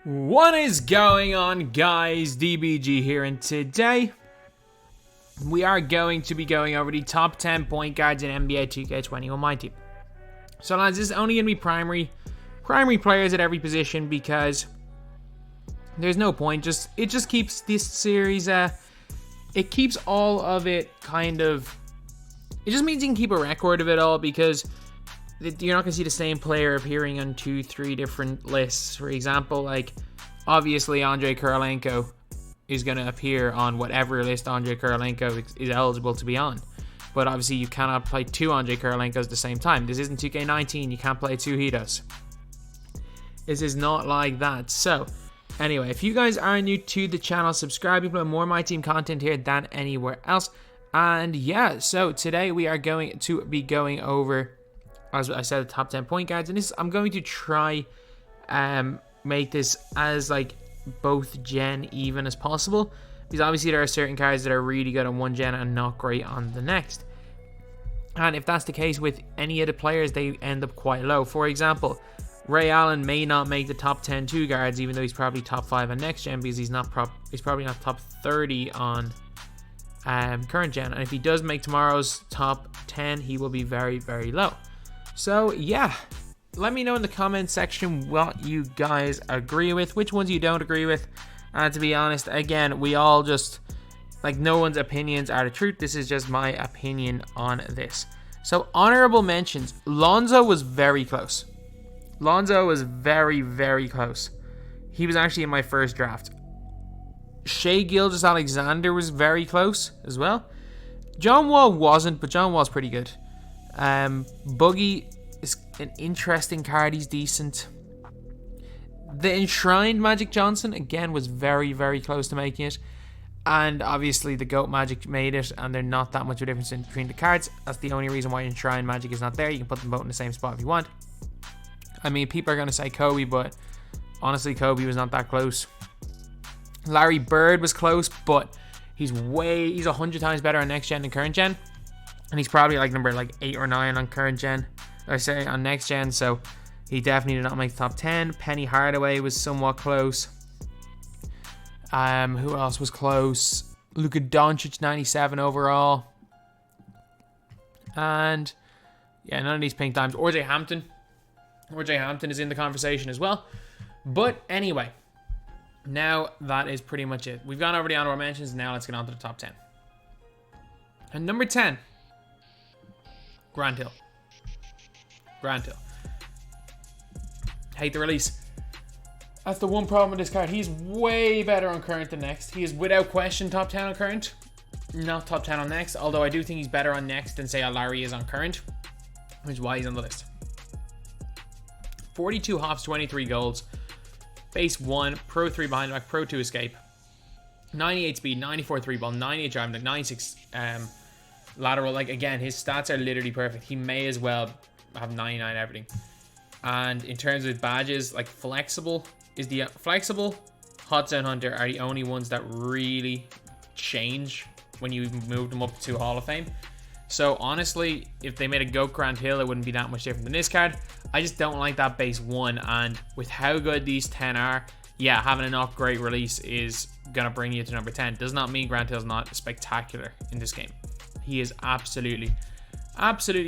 What is going on, guys? DBG here, and today we are going to be going over the top 10 point guards in NBA 2K21 MyTEAM. So lads, this is only going to be primary players at every position because there's no point. It just keeps this series, it keeps all of it kind of, it just means you can keep a record of it all because you're not going to see the same player appearing on 2-3 different lists. For example, like, obviously Andrei Kirilenko is going to appear on whatever list Andrei Kirilenko is eligible to be on. But obviously you cannot play two Andrei Kirilenkos at the same time. This isn't 2K19, you can't play two Hitos. This is not like that. So, anyway, if you guys are new to the channel, subscribe. We put more MyTEAM content here than anywhere else. And yeah, so today we are going to be going over, as I said, the top 10 point guards, and this I'm going to try make this as like both gen even as possible, because obviously there are certain cards that are really good on one gen and not great on the next. And if that's the case with any of the players, they end up quite low. For example, Ray Allen may not make the top 10 two guards, even though he's probably top 5 on next gen, because he's probably not top 30 on current gen. And if he does make tomorrow's top 10, he will be very, very low. So yeah, let me know in the comment section what you guys agree with, which ones you don't agree with. And to be honest, again, we all just, like, no one's opinions are the truth. This is just my opinion on this. So honorable mentions, Lonzo was very close. Lonzo was very, very close. He was actually in my first draft. Shai Gilgeous-Alexander was very close as well. John Wall wasn't, but John Wall's pretty good. Boogie is an interesting card. He's decent. The Enshrined Magic Johnson, again, was very, very close to making it. And obviously the GOAT Magic made it, and they're not that much of a difference between the cards. That's the only reason why Enshrined Magic is not there. You can put them both in the same spot if you want. I mean, people are going to say Kobe, but honestly, Kobe was not that close. Larry Bird was close, but he's 100 times better on next gen than current gen. And he's probably like number 8 or 9 on current gen, or say on next gen, so he definitely did not make the top 10. Penny Hardaway was somewhat close. Who else was close? Luka Doncic, 97 overall. And yeah, none of these pink dimes. RJ Hampton. RJ Hampton is in the conversation as well. But anyway, now that is pretty much it. We've gone over the honorable mentions. Now let's get on to the top 10. And number 10, Grant Hill. Grant Hill. Hate the release. That's the one problem with this card. He's way better on current than next. He is without question top 10 on current. Not top 10 on next. Although I do think he's better on next than, say, Larry is on current, which is why he's on the list. 42 hops, 23 golds. Base 1, Pro 3 behind the back, Pro 2 escape. 98 speed, 94 3 ball, 98 driving, 96 lateral. Like, again, his stats are literally perfect. He may as well have 99 everything. And in terms of badges, like flexible, Hot Zone Hunter are the only ones that really change when you move them up to Hall of Fame. So honestly, if they made a GOAT Grant Hill, it wouldn't be that much different than this card. I just don't like that base 1, and with how good these 10 are, yeah, having a not great release is gonna bring you to number 10. Does not mean Grant Hill's not spectacular in this game. He is absolutely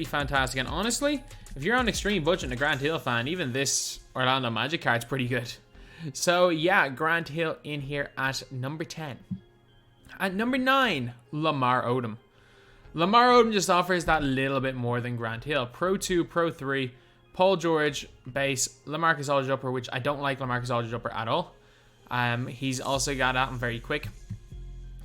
fantastic. And honestly, if you're on extreme budget and a Grant Hill fan, even this Orlando Magic card's pretty good. So yeah, Grant Hill in here at number 10. At number 9, Lamar Odom. Lamar Odom just offers that little bit more than Grant Hill. Pro 2, Pro 3, Paul George base, LaMarcus Aldridge upper, which I don't like LaMarcus Aldridge upper at all. He's also got at him very quick.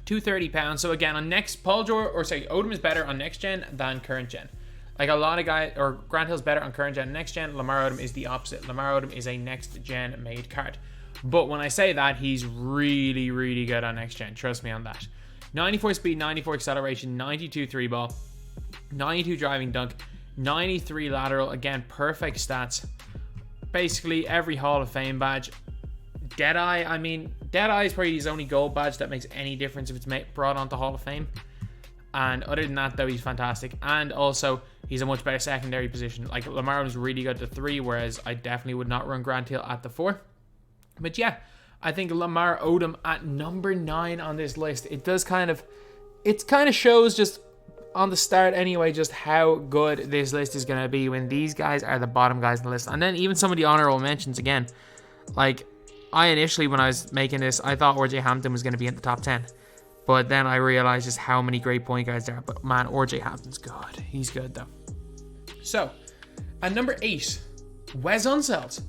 230 pounds. So again, on next, Odom is better on next gen than current gen. Like a lot of guys, or Grant Hill's better on current gen and next gen. Lamar Odom is the opposite. Lamar Odom is a next gen made card. But when I say that, he's really, really good on next gen. Trust me on that. 94 speed, 94 acceleration, 92 3 ball, 92 driving dunk, 93 lateral. Again, perfect stats. Basically every Hall of Fame badge. Deadeye is probably his only gold badge that makes any difference if it's brought onto Hall of Fame. And other than that, though, he's fantastic. And also, he's a much better secondary position. Like, Lamar was really good at the 3, whereas I definitely would not run Grant Hill at the 4. But yeah, I think Lamar Odom at number 9 on this list. It kind of shows just on the start anyway, just how good this list is going to be when these guys are the bottom guys on the list. And then even some of the honorable mentions again. Like, I initially, when I was making this, I thought RJ Hampton was going to be in the top 10. But then I realized just how many great point guards there are. But man, RJ Hampton's good. He's good though. So, at number 8, Wes Unseld.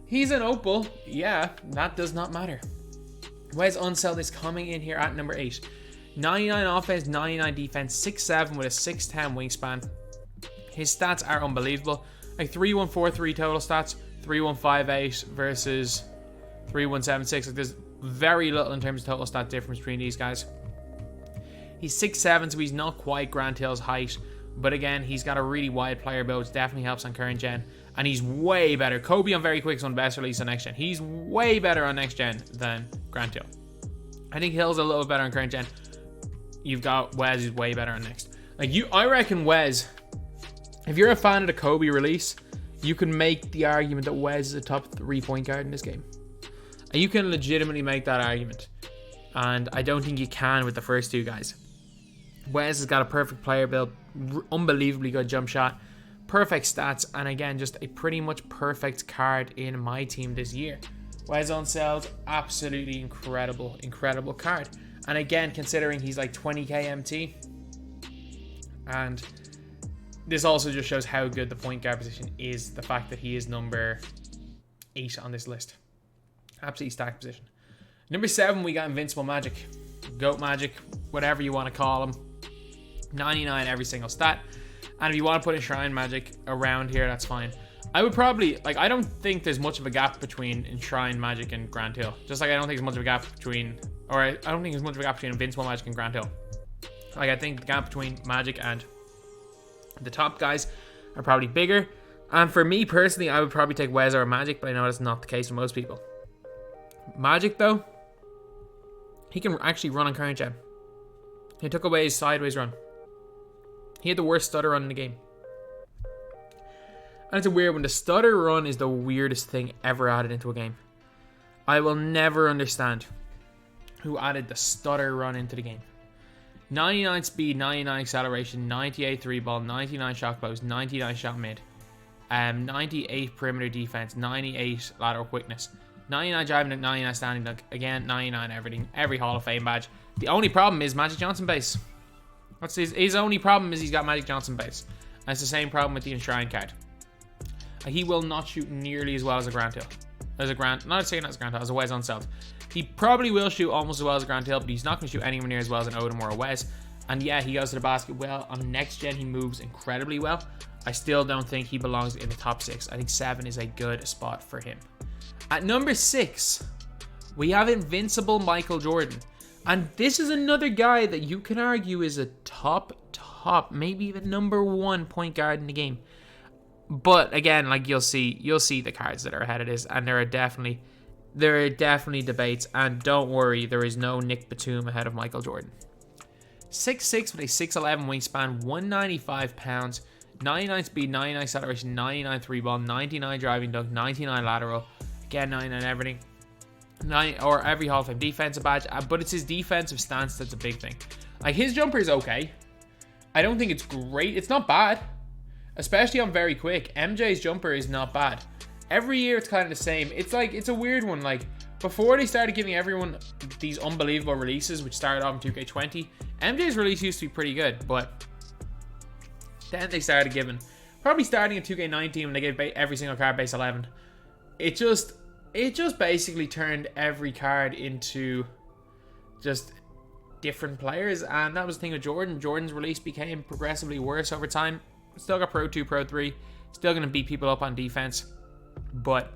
He's an opal. Yeah, that does not matter. Wes Unseld is coming in here at number 8. 99 offense, 99 defense, 6'7" with a 6'10" wingspan. His stats are unbelievable. Like 3.143 total stats, 3.158 versus 3.176. Like there's very little in terms of total stat difference between these guys. He's 6'7", so he's not quite Grant Hill's height. But again, he's got a really wide player build, which definitely helps on current gen. And he's way better. Kobe on very quick is one of the best release on next gen. He's way better on next gen than Grant Hill. I think Hill's a little better on current gen. You've got Wes, who's way better on next. I reckon Wes, if you're a fan of the Kobe release, you can make the argument that Wes is a top 3 point guard in this game. And you can legitimately make that argument. And I don't think you can with the first two guys. Wes has got a perfect player build, unbelievably good jump shot, perfect stats, and again, just a pretty much perfect card in my team this year. Wes Unseld, absolutely incredible card. And again, considering he's like 20k MT, and this also just shows how good the point guard position is, the fact that he is number 8 on this list. Absolutely stacked position. Number 7, we got Invincible Magic. GOAT Magic, whatever you want to call him. 99 every single stat. And if you want to put Enshrine Magic around here, that's fine. I would probably, I don't think there's much of a gap between Enshrine Magic and Grant Hill. Just like I don't think there's much of a gap between, I don't think there's much of a gap between Invincible Magic and Grant Hill. I think the gap between Magic and the top guys are probably bigger. And for me personally, I would probably take Wes or Magic, but I know that's not the case for most people. Magic though, he can actually run on current gen. He took away his sideways run. He had the worst stutter run in the game. And it's a weird one. The stutter run is the weirdest thing ever added into a game. I will never understand who added the stutter run into the game. 99 speed, 99 acceleration, 98 3 ball, 99 shot close, 99 shot mid, 98 perimeter defense, 98 lateral quickness, 99 driving, 99 standing dunk, again 99 everything, every Hall of Fame badge. The only problem is Magic Johnson base. What's his only problem is he's got Magic Johnson base. And it's the same problem with the Enshrine card. He will not shoot nearly as well as a Grant Hill. Not saying as a Grant Hill, as a Wes Unseld. He probably will shoot almost as well as a Grant Hill, but he's not going to shoot anywhere near as well as an Odom or a Wes. And yeah, he goes to the basket well. On next gen, he moves incredibly well. I still don't think he belongs in the top 6. I think 7 is a good spot for him. At number 6, we have Invincible Michael Jordan. And this is another guy that you can argue is a top, maybe even number 1 point guard in the game. But again, you'll see the cards that are ahead of this, and there are definitely debates. And don't worry, there is no Nick Batum ahead of Michael Jordan. 6'6" with a 6'11" wingspan, 195 pounds, 99 speed, 99 acceleration, 99 3 ball, 99 driving dunk, 99 lateral, again 99 everything. Or every Hall of Fame defensive badge, but it's his defensive stance that's a big thing. His jumper is okay. I don't think it's great. It's not bad, especially on very quick. MJ's jumper is not bad. Every year it's kind of the same. It's a weird one. Before they started giving everyone these unbelievable releases, which started off in 2K20, MJ's release used to be pretty good, but then they started giving, probably starting in 2K19 when they gave every single card base 11. It just basically turned every card into just different players, and that was the thing with Jordan. Jordan's release became progressively worse over time. Still got Pro 2, Pro 3, still going to beat people up on defense, but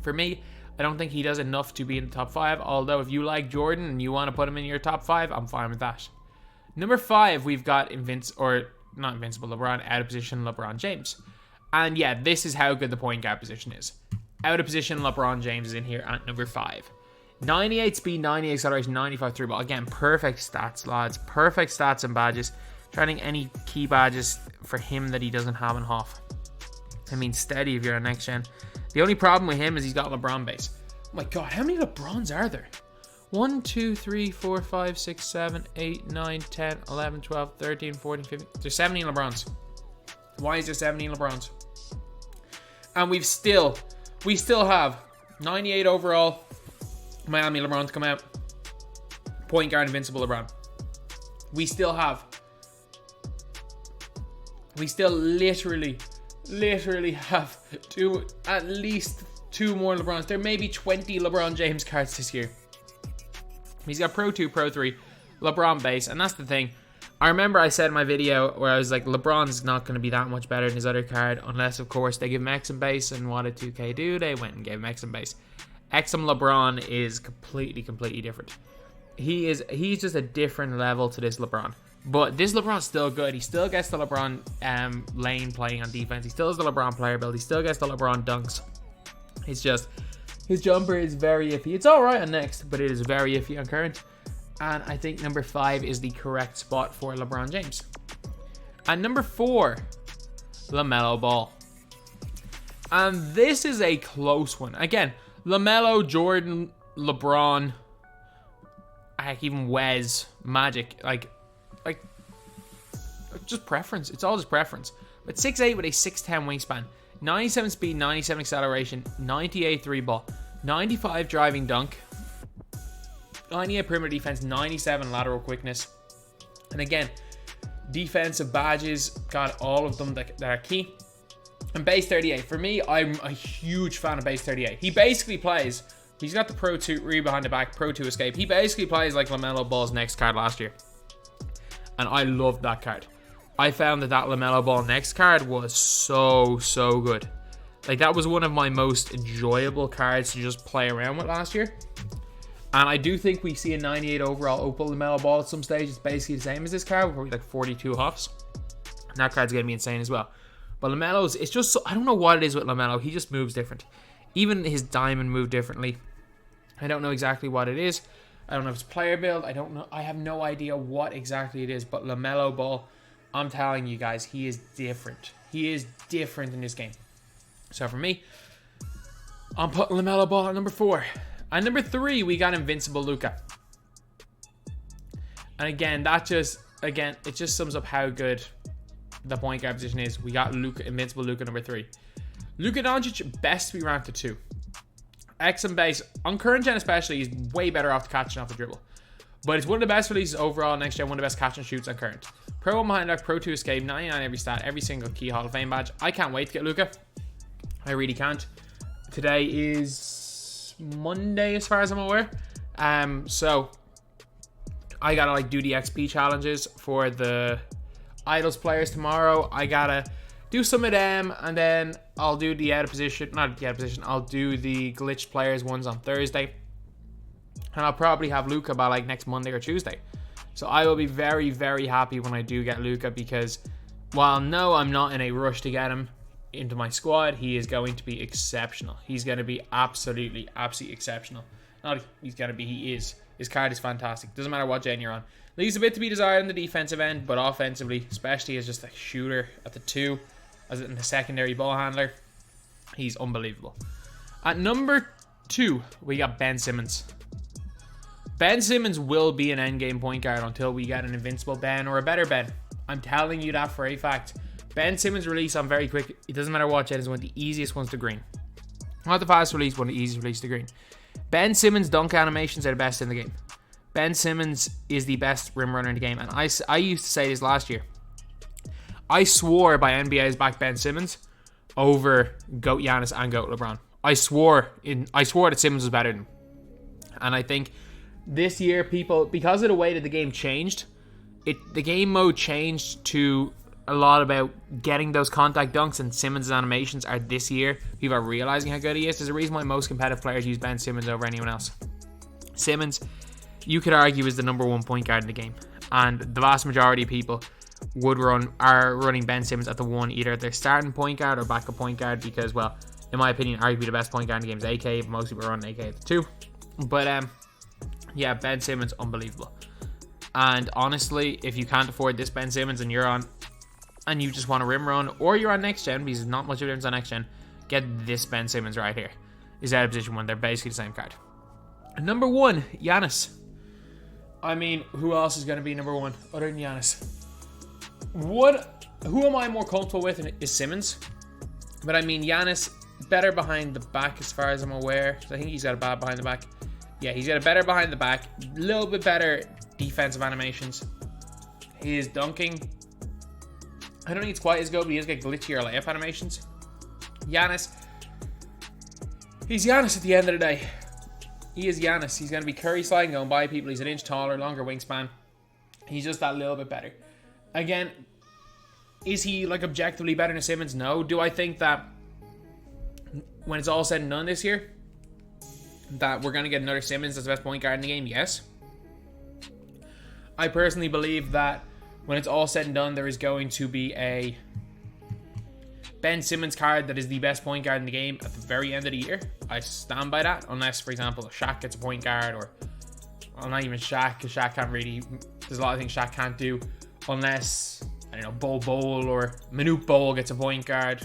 for me, I don't think he does enough to be in the top 5, although if you like Jordan and you want to put him in your top 5, I'm fine with that. Number 5, we've got LeBron, out of position LeBron James. And yeah, this is how good the point guard position is. Out of position, LeBron James is in here at number 5. 98 speed, 90 acceleration, 95 3 ball. Again, perfect stats, lads. Perfect stats and badges. Trying any key badges for him that he doesn't have in Hoff. I mean, steady if you're on next gen. The only problem with him is he's got LeBron base. my God, how many LeBrons are there? 1, 2, 3, 4, 5, 6, 7, 8, 9, 10, 11, 12, 13, 14, 15. There's 17 LeBrons. Why is there 17 LeBrons? And we still have 98 overall Miami LeBron to come out. Point guard invincible LeBron. We still literally have at least two more LeBrons. There may be 20 LeBron James cards this year. He's got Pro 2, Pro 3, LeBron base, and that's the thing. I remember I said in my video where I was like, LeBron's not going to be that much better than his other card, unless, of course, they give him XM base, and what did 2K do? They went and gave him XM base. XM LeBron is completely different. He's just a different level to this LeBron. But this LeBron's still good. He still gets the LeBron lane playing on defense. He still has the LeBron player build. He still gets the LeBron dunks. It's just, his jumper is very iffy. It's alright on next, but it is very iffy on current. And I think number 5 is the correct spot for LeBron James. And number 4, LaMelo Ball. And this is a close one. Again, LaMelo, Jordan, LeBron, heck, even Wes, Magic, like just preference. It's all just preference. But 6'8" with a 6'10" wingspan, 97 speed, 97 acceleration, 98 3 ball, 95 driving dunk, 98 perimeter defense, 97 lateral quickness. And again, defensive badges, got all of them that are key. And base 38. For me, I'm a huge fan of base 38. He basically plays, he's got the Pro 2 read behind the back, Pro 2 escape. He basically plays like LaMelo Ball's next card last year. And I loved that card. I found that LaMelo Ball next card was so good. Like, that was one of my most enjoyable cards to just play around with last year. And I do think we see a 98 overall Opal LaMelo Ball at some stage. It's basically the same as this card, probably like 42 huffs. And that card's going to be insane as well. But LaMelo's, it's just so, I don't know what it is with LaMelo. He just moves different. Even his diamond moved differently. I don't know exactly what it is. I don't know if it's player build. I don't know. I have no idea what exactly it is. But LaMelo Ball, I'm telling you guys, he is different. He is different in this game. So for me, I'm putting LaMelo Ball at number 4. At number 3, we got Invincible Luka. And again, it just sums up how good the point guard position is. We got Invincible Luka number 3. Luka Doncic, best to be ranked at 2. XM base, on current gen especially, he's way better off catching off the dribble. But it's one of the best releases overall next gen, one of the best catch and shoots on current. Pro 1 behind back, Pro 2 escape, 99 every stat, every single key Hall of Fame badge. I can't wait to get Luka. I really can't. Today is Monday as far as I'm aware. So I gotta like do the XP challenges for the Idols players tomorrow. I gotta do some of them, and then I'll do the I'll do the glitched players ones on Thursday. And I'll probably have Luka by like next Monday or Tuesday. So I will be very, very happy when I do get Luka, because while no, I'm not in a rush to get him into my squad, he is going to be exceptional. He's going to be absolutely exceptional. Not he's going to be, he is. His card is fantastic. Doesn't matter what gen you're on. Leaves a bit to be desired on the defensive end, but offensively, especially as just a shooter at the 2, as in the secondary ball handler, he's unbelievable. At number 2, we got Ben Simmons. Ben Simmons will be an endgame point guard until we get an invincible Ben or a better Ben. I'm telling you that for a fact. Ben Simmons release on very quick. It doesn't matter what gen, is one of the easiest ones to green. Not the fast release, one of the easiest release to green. Ben Simmons dunk animations are the best in the game. Ben Simmons is the best rim runner in the game. And I used to say this last year. I swore by NBA's back Ben Simmons over GOAT Giannis and GOAT LeBron. I swore that Simmons was better than him. And I think this year, people, because of the way that the game changed, the game mode changed to a lot about getting those contact dunks, and Simmons' animations are this year. People are realizing how good he is. There's a reason why most competitive players use Ben Simmons over anyone else. Simmons, you could argue, is the number 1 point guard in the game. And the vast majority of people are running Ben Simmons at the 1, either their starting point guard or backup point guard, because, well, in my opinion, arguably the best point guard in the game is AK, but most people are running AK at the 2. But, yeah, Ben Simmons, unbelievable. And honestly, if you can't afford this Ben Simmons and you're on, and you just want a rim run, or you're on next gen, because there's not much of a difference on next gen, get this Ben Simmons right here. is out of position 1. They're basically the same card. Number 1, Giannis. I mean, who else is going to be number 1 other than Giannis? Who am I more comfortable with is Simmons. But I mean, Giannis, better behind the back as far as I'm aware. I think he's got a bad behind the back. Yeah, he's got a better behind the back. A little bit better defensive animations. His dunking, I don't think it's quite as good, but he does get glitchier layup animations. Giannis, he's Giannis at the end of the day. He is Giannis. He's going to be Curry sliding, going by people. He's an inch taller, longer wingspan. He's just that little bit better. Again, is he like objectively better than Simmons? No. Do I think that when it's all said and done this year, that we're going to get another Simmons as the best point guard in the game? Yes. I personally believe that when it's all said and done, there is going to be a Ben Simmons card that is the best point guard in the game at the very end of the year. I stand by that, unless, for example, Shaq gets a point guard, or well, not even Shaq, because Shaq can't really. There's a lot of things Shaq can't do, unless I don't know, Bol or Manute Bol gets a point guard.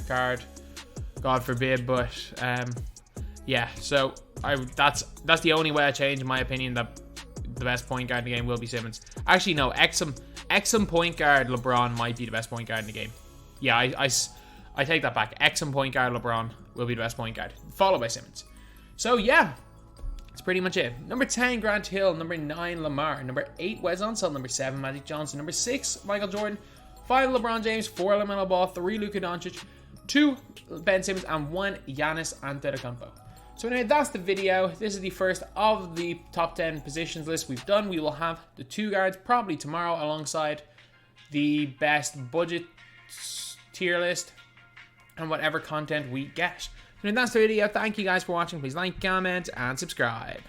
God forbid, but yeah. So that's the only way I change, in my opinion, that the best point guard in the game will be Simmons. Actually, no, Exum point guard LeBron might be the best point guard in the game. Yeah, I take that back. Exum point guard LeBron will be the best point guard, followed by Simmons. So yeah, that's pretty much it. Number 10, Grant Hill. Number 9, Lamar. Number 8, Wes Unseld. Number 7, Magic Johnson. Number 6, Michael Jordan. 5, LeBron James. 4, LaMelo Ball. 3, Luka Doncic. 2, Ben Simmons. And 1, Giannis Antetokounmpo. So anyway, that's the video. This is the first of the top 10 positions list we've done. We will have the 2 guards probably tomorrow alongside the best budget tier list and whatever content we get. So that's the video. Thank you guys for watching. Please like, comment, and subscribe.